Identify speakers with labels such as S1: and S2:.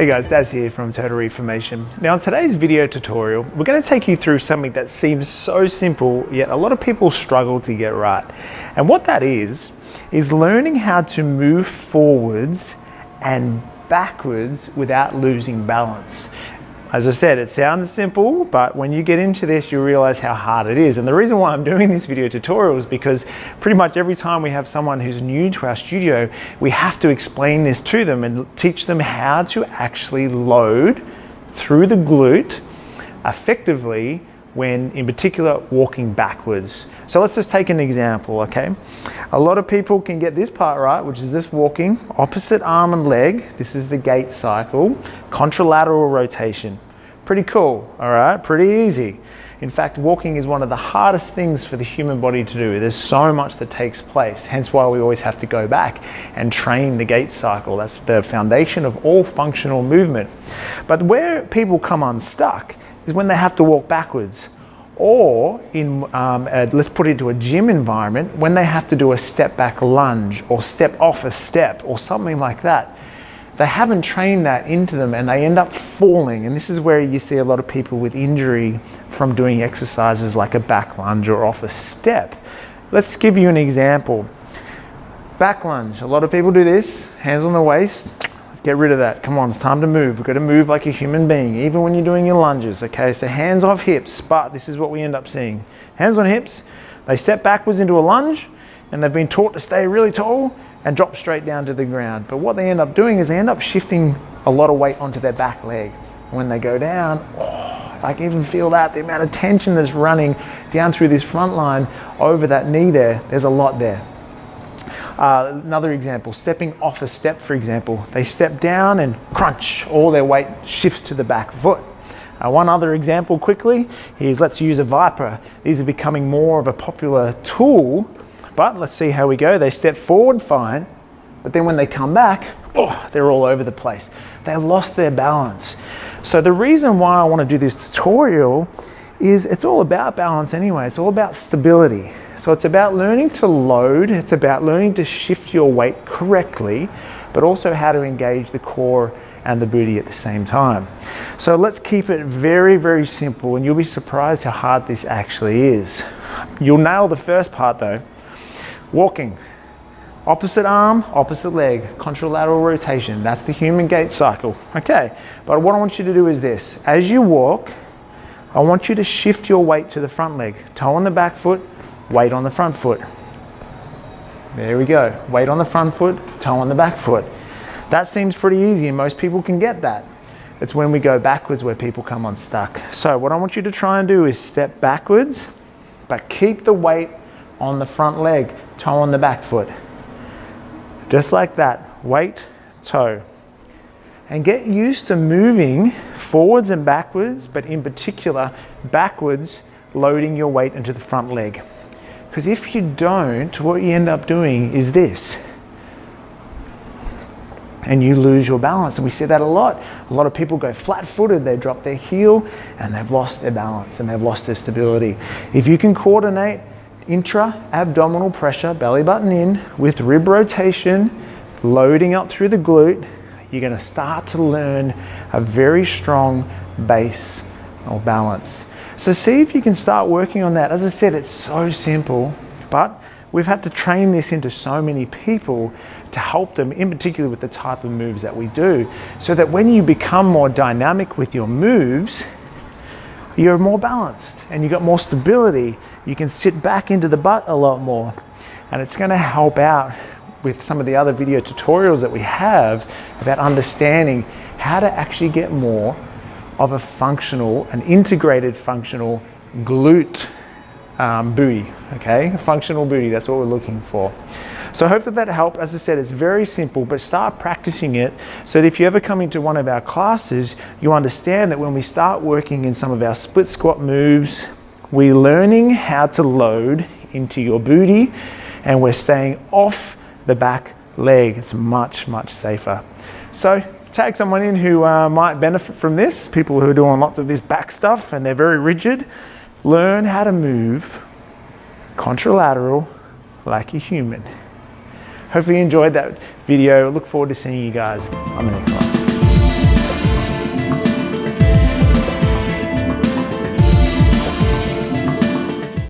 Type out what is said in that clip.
S1: Hey guys, Daz here from Total Reformation. Now in today's video tutorial, we're going to take you through something that seems so simple, yet a lot of people struggle to get right. And what that is learning how to move forwards and backwards without losing balance. As I said, it sounds simple, but when you get into this, you realize how hard it is. And the reason why I'm doing this video tutorial is because pretty much every time we have someone who's new to our studio, we have to explain this to them and teach them how to actually load through the glute effectively when, in particular, walking backwards. So let's just take an example, okay? A lot of people can get this part right, which is this walking, opposite arm and leg. This is the gait cycle, contralateral rotation. Pretty cool, all right? Pretty easy. In fact, walking is one of the hardest things for the human body to do. There's so much that takes place, hence why we always have to go back and train the gait cycle. That's the foundation of all functional movement. But where people come unstuck is when they have to walk backwards, or in let's put it into a gym environment, when they have to do a step back lunge or step off a step or something like that. They haven't trained that into them and they end up falling, and this is where you see a lot of people with injury from doing exercises like a back lunge or off a step. Let's give you an example. Back lunge, a lot of people do this, hands on the waist. Get rid of that. Come on, it's time to move. We've got to move like a human being, even when you're doing your lunges, okay? So hands off hips, but this is what we end up seeing. Hands on hips, they step backwards into a lunge, and they've been taught to stay really tall and drop straight down to the ground. But what they end up doing is they end up shifting a lot of weight onto their back leg. When they go down, I can even feel that, the amount of tension that's running down through this front line over that knee there, there's a lot there. Another example, stepping off a step, for example. They step down and crunch, all their weight shifts to the back foot. One other example quickly is, let's use a Viper. These are becoming more of a popular tool, but let's see how we go. They step forward fine, but then when they come back, they're all over the place. They lost their balance. So the reason why I want to do this tutorial is it's all about balance anyway. It's all about stability. So it's about learning to load, it's about learning to shift your weight correctly, but also how to engage the core and the booty at the same time. So let's keep it very, very simple, and you'll be surprised how hard this actually is. You'll nail the first part though. Walking, opposite arm, opposite leg, contralateral rotation. That's the human gait cycle. Okay, but what I want you to do is this. As you walk, I want you to shift your weight to the front leg, toe on the back foot, weight on the front foot. There we go. Weight on the front foot, toe on the back foot. That seems pretty easy and most people can get that. It's when we go backwards where people come unstuck. So what I want you to try and do is step backwards, but keep the weight on the front leg, toe on the back foot. Just like that. Weight, toe. And get used to moving forwards and backwards, but in particular, backwards, loading your weight into the front leg. Because if you don't, what you end up doing is this. And you lose your balance. And we see that a lot. A lot of people go flat-footed, they drop their heel, and they've lost their balance and they've lost their stability. If you can coordinate intra-abdominal pressure, belly button in, with rib rotation, loading up through the glute, you're going to start to learn a very strong base or balance. So see if you can start working on that. As I said, it's so simple, but we've had to train this into so many people to help them, in particular with the type of moves that we do, so that when you become more dynamic with your moves, you're more balanced and you got more stability. You can sit back into the butt a lot more, and it's going to help out with some of the other video tutorials that we have about understanding how to actually get more of a functional, an integrated functional glute booty, okay? A functional booty, that's what we're looking for. So I hope that helped. As I said, it's very simple, but start practicing it so that if you ever come into one of our classes, you understand that when we start working in some of our split squat moves, we're learning how to load into your booty and we're staying off the back leg. It's much, much safer. So tag someone in who might benefit from this, people who are doing lots of this back stuff and they're very rigid. Learn how to move contralateral like a human. Hope you enjoyed that video. Look forward to seeing you guys on the next one.